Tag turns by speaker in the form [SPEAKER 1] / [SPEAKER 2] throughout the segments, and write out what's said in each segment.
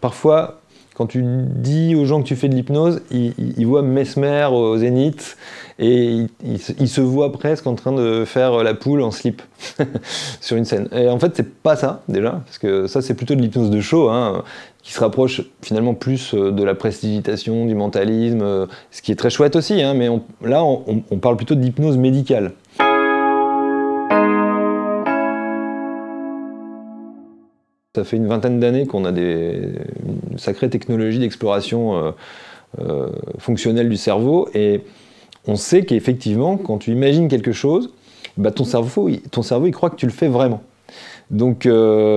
[SPEAKER 1] Parfois, quand tu dis aux gens que tu fais de l'hypnose, ils voient Mesmer au Zénith et ils se voient presque en train de faire la poule en slip sur une scène. Et en fait, c'est pas ça, déjà, parce que ça, c'est plutôt de l'hypnose de show, hein, qui se rapproche finalement plus de la prestidigitation, du mentalisme, ce qui est très chouette aussi, hein, mais là, on parle plutôt d'hypnose médicale. Ça fait une vingtaine d'années qu'on a une sacrée technologie d'exploration fonctionnelle du cerveau, et on sait qu'effectivement, quand tu imagines quelque chose, bah, ton cerveau, il croit que tu le fais vraiment. Donc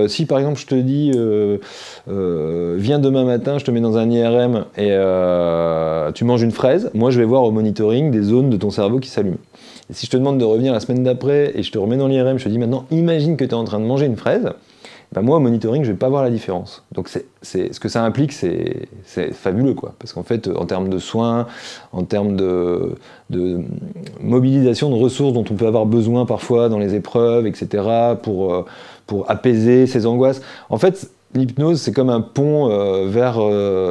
[SPEAKER 1] si par exemple je te dis viens demain matin, je te mets dans un IRM et tu manges une fraise, moi je vais voir au monitoring des zones de ton cerveau qui s'allument. Et si je te demande de revenir la semaine d'après et je te remets dans l'IRM, je te dis maintenant imagine que tu es en train de manger une fraise, ben moi au monitoring je vais pas voir la différence. Donc ce que ça implique, c'est fabuleux, quoi, parce qu'en fait en termes de soins, en termes de mobilisation de ressources dont on peut avoir besoin parfois dans les épreuves, etc., pour apaiser ses angoisses, en fait l'hypnose c'est comme un pont vers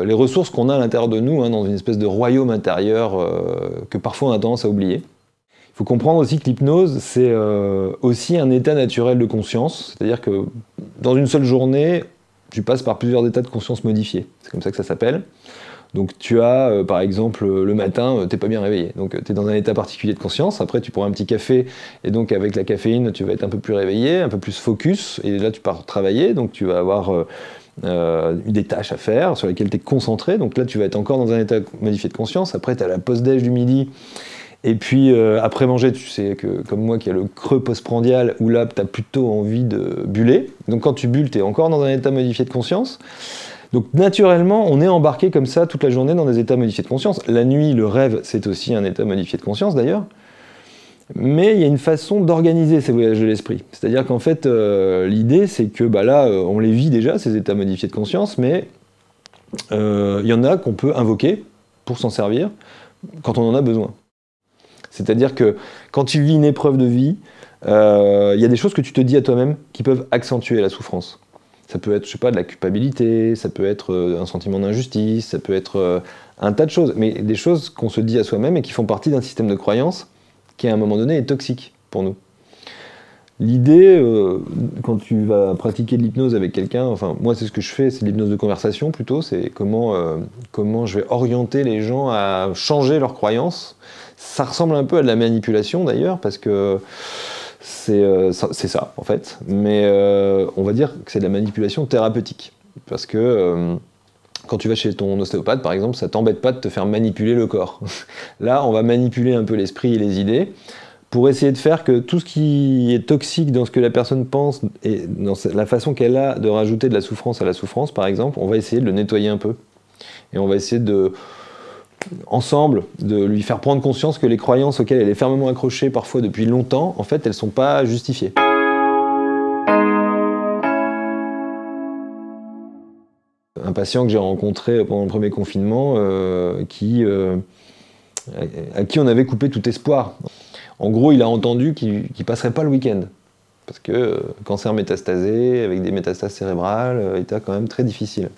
[SPEAKER 1] les ressources qu'on a à l'intérieur de nous, hein, dans une espèce de royaume intérieur que parfois on a tendance à oublier. Il faut comprendre aussi que l'hypnose, c'est aussi un état naturel de conscience, c'est-à-dire que dans une seule journée, tu passes par plusieurs états de conscience modifiés, c'est comme ça que ça s'appelle. Donc tu as, par exemple, le matin, t'es pas bien réveillé, donc tu es dans un état particulier de conscience, après tu prends un petit café, et donc avec la caféine, tu vas être un peu plus réveillé, un peu plus focus, et là tu pars travailler, donc tu vas avoir des tâches à faire sur lesquelles tu es concentré, donc là tu vas être encore dans un état modifié de conscience, après tu as la pause déj du midi, et puis après manger, tu sais que comme moi qu'il y a le creux postprandial où là tu as plutôt envie de buller. Donc quand tu bulles, tu es encore dans un état modifié de conscience. Donc naturellement, on est embarqué comme ça toute la journée dans des états modifiés de conscience. La nuit, le rêve, c'est aussi un état modifié de conscience d'ailleurs. Mais il y a une façon d'organiser ces voyages de l'esprit. C'est-à-dire qu'en fait, l'idée c'est que bah là, on les vit déjà, ces états modifiés de conscience, mais il y en a qu'on peut invoquer pour s'en servir quand on en a besoin. C'est-à-dire que quand tu vis une épreuve de vie, il y a des choses que tu te dis à toi-même qui peuvent accentuer la souffrance. Ça peut être, je sais pas, de la culpabilité, ça peut être un sentiment d'injustice, ça peut être un tas de choses, mais des choses qu'on se dit à soi-même et qui font partie d'un système de croyance qui, à un moment donné, est toxique pour nous. L'idée, quand tu vas pratiquer de l'hypnose avec quelqu'un, enfin moi c'est ce que je fais, c'est de l'hypnose de conversation plutôt, c'est comment je vais orienter les gens à changer leurs croyances. Ça ressemble un peu à de la manipulation d'ailleurs, parce que c'est ça en fait, mais on va dire que c'est de la manipulation thérapeutique, parce que quand tu vas chez ton ostéopathe par exemple, ça t'embête pas de te faire manipuler le corps. Là on va manipuler un peu l'esprit et les idées, pour essayer de faire que tout ce qui est toxique dans ce que la personne pense et dans la façon qu'elle a de rajouter de la souffrance à la souffrance, par exemple, on va essayer de le nettoyer un peu. Et on va essayer ensemble, de lui faire prendre conscience que les croyances auxquelles elle est fermement accrochée, parfois depuis longtemps, en fait, elles ne sont pas justifiées. Un patient que j'ai rencontré pendant le premier confinement, à qui on avait coupé tout espoir. En gros, il a entendu qu'il passerait pas le week-end, parce que cancer métastasé, avec des métastases cérébrales, était quand même très difficile.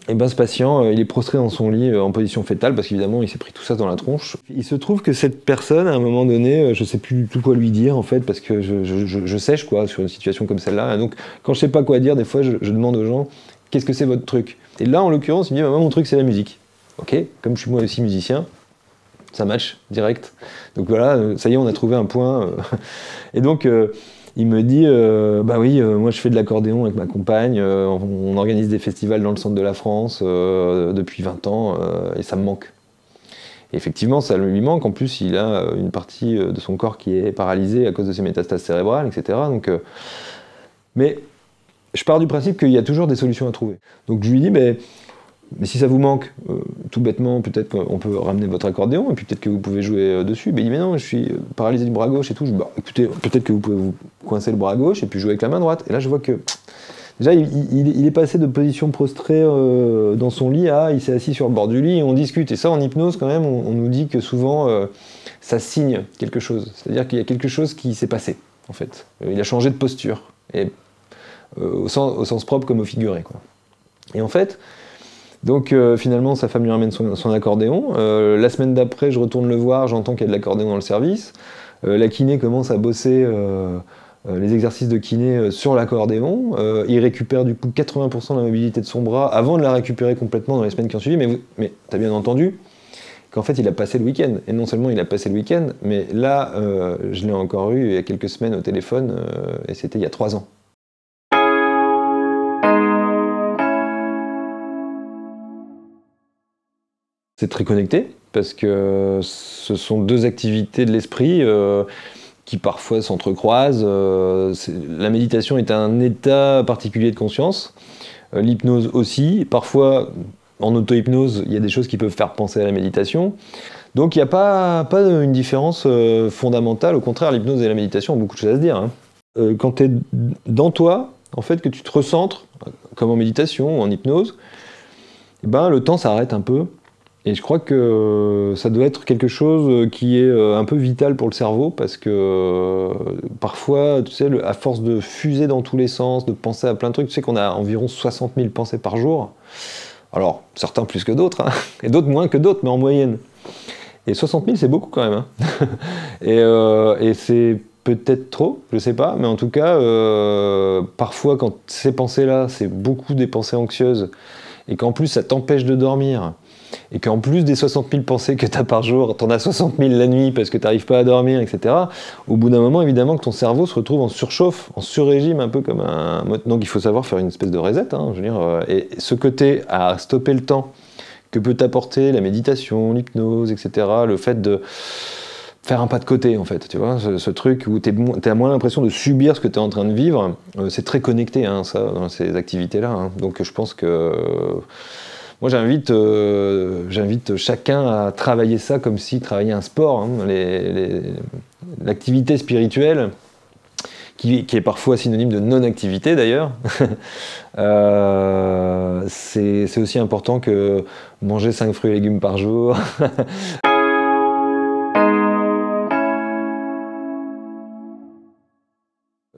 [SPEAKER 1] Et ben ce patient, il est prostré dans son lit en position fétale, parce qu'évidemment, il s'est pris tout ça dans la tronche. Il se trouve que cette personne, à un moment donné, je sais plus du tout quoi lui dire, en fait, parce que je sèche, quoi, sur une situation comme celle-là. Et donc, quand je sais pas quoi dire, des fois, je demande aux gens, qu'est-ce que c'est votre truc? Et là, en l'occurrence, il me dit, moi, mon truc, c'est la musique. Ok, comme je suis moi aussi musicien, ça match direct. Donc voilà, ça y est, on a trouvé un point. Et donc, il me dit, bah oui, moi je fais de l'accordéon avec ma compagne, on organise des festivals dans le centre de la France depuis 20 ans, et ça me manque. Et effectivement, ça lui manque. En plus, il a une partie de son corps qui est paralysée à cause de ses métastases cérébrales, etc. Donc, mais je pars du principe qu'il y a toujours des solutions à trouver. Donc je lui dis, mais si ça vous manque, tout bêtement, peut-être qu'on peut ramener votre accordéon, et puis peut-être que vous pouvez jouer dessus. Mais il dit, mais non, je suis paralysé du bras gauche et tout. Je dis, bah, écoutez, peut-être que vous pouvez vous coincer le bras gauche et puis jouer avec la main droite. Et là, je vois que, déjà, il est passé de position prostrée dans son lit à, il s'est assis sur le bord du lit et on discute. Et ça, en hypnose, quand même, on nous dit que souvent, ça signe quelque chose. C'est-à-dire qu'il y a quelque chose qui s'est passé, en fait. Il a changé de posture. Et au sens propre comme au figuré, quoi. Et en fait, Donc finalement, sa femme lui ramène son accordéon. La semaine d'après, je retourne le voir, j'entends qu'il y a de l'accordéon dans le service. La kiné commence à bosser les exercices de kiné sur l'accordéon. Il récupère du coup 80% de la mobilité de son bras avant de la récupérer complètement dans les semaines qui ont suivi. Mais tu as bien entendu qu'en fait il a passé le week-end. Et non seulement il a passé le week-end, mais là, je l'ai encore eu il y a quelques semaines au téléphone, et c'était il y a 3 ans. C'est très connecté, parce que ce sont deux activités de l'esprit qui parfois s'entrecroisent. La méditation est un état particulier de conscience, l'hypnose aussi. Parfois, en auto-hypnose, il y a des choses qui peuvent faire penser à la méditation. Donc il n'y a pas une différence fondamentale. Au contraire, l'hypnose et la méditation ont beaucoup de choses à se dire, hein. Quand tu es dans toi, en fait, que tu te recentres, comme en méditation ou en hypnose, eh ben, le temps s'arrête un peu. Et je crois que ça doit être quelque chose qui est un peu vital pour le cerveau, parce que parfois, tu sais, à force de fuser dans tous les sens, de penser à plein de trucs, tu sais qu'on a environ 60 000 pensées par jour. Alors, certains plus que d'autres, hein, et d'autres moins que d'autres, mais en moyenne. Et 60 000, c'est beaucoup quand même, hein. Et c'est peut-être trop, je sais pas, mais en tout cas, parfois quand ces pensées-là, c'est beaucoup des pensées anxieuses, et qu'en plus ça t'empêche de dormir, et qu'en plus des 60 000 pensées que tu as par jour, tu en as 60 000 la nuit parce que tu n'arrives pas à dormir, etc., au bout d'un moment, évidemment, que ton cerveau se retrouve en surchauffe, en surrégime, un peu comme un... Donc il faut savoir faire une espèce de reset, hein, je veux dire, et ce côté à stopper le temps que peut t'apporter la méditation, l'hypnose, etc., le fait de faire un pas de côté, en fait, tu vois, ce truc où t'as moins l'impression de subir ce que tu es en train de vivre, c'est très connecté, hein, ça, dans ces activités-là, hein. Donc je pense que... Moi, j'invite chacun à travailler ça comme s'il travaillait un sport, hein. L'activité spirituelle, qui est parfois synonyme de non-activité d'ailleurs, c'est aussi important que manger 5 fruits et légumes par jour.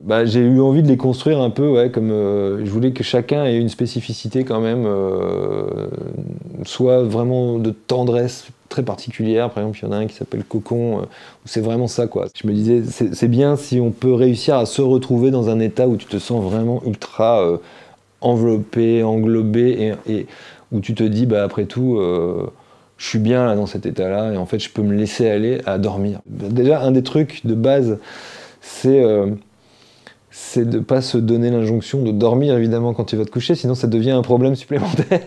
[SPEAKER 1] Bah, j'ai eu envie de les construire un peu, ouais, comme je voulais que chacun ait une spécificité quand même, soit vraiment de tendresse très particulière. Par exemple, il y en a un qui s'appelle Cocon, où c'est vraiment ça, quoi. Je me disais, c'est bien si on peut réussir à se retrouver dans un état où tu te sens vraiment ultra enveloppé, englobé, et où tu te dis, bah, après tout, je suis bien là, dans cet état-là, et en fait, je peux me laisser aller à dormir. Déjà, un des trucs de base, c'est de ne pas se donner l'injonction de dormir, évidemment, quand tu vas te coucher, sinon ça devient un problème supplémentaire.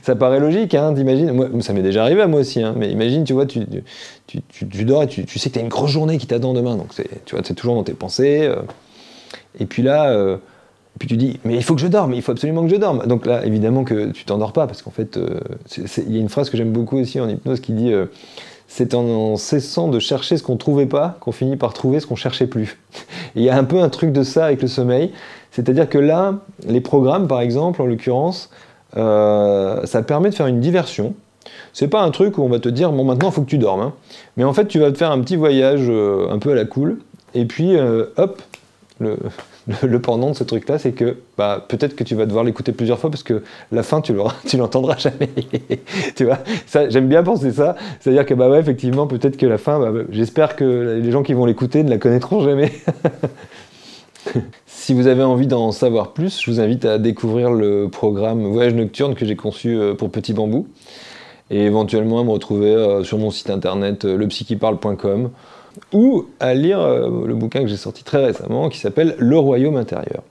[SPEAKER 1] Ça paraît logique, hein, t'imagines. Moi, ça m'est déjà arrivé à moi aussi, hein, mais imagine, tu vois, tu dors et tu sais que tu as une grosse journée qui t'attend demain, donc tu vois, c'est toujours dans tes pensées. Et puis là, puis tu dis, mais il faut que je dorme, il faut absolument que je dorme. Donc là, évidemment que tu t'endors pas, parce qu'en fait, il y a une phrase que j'aime beaucoup aussi en hypnose qui dit... c'est en cessant de chercher ce qu'on ne trouvait pas qu'on finit par trouver ce qu'on ne cherchait plus. Et il y a un peu un truc de ça avec le sommeil, c'est-à-dire que là, les programmes par exemple, en l'occurrence, ça permet de faire une diversion. C'est pas un truc où on va te dire, bon maintenant il faut que tu dormes, hein. Mais en fait tu vas te faire un petit voyage un peu à la cool, et puis hop, le pendant de ce truc-là, c'est que bah, peut-être que tu vas devoir l'écouter plusieurs fois parce que la fin, tu l'entendras jamais. Tu vois, ça, j'aime bien penser ça. C'est-à-dire que, bah ouais, effectivement, peut-être que la fin, bah, j'espère que les gens qui vont l'écouter ne la connaîtront jamais. Si vous avez envie d'en savoir plus, je vous invite à découvrir le programme Voyage Nocturne que j'ai conçu pour Petit Bambou, et éventuellement à me retrouver sur mon site internet lepsychiparle.com, ou à lire le bouquin que j'ai sorti très récemment qui s'appelle Le Royaume intérieur.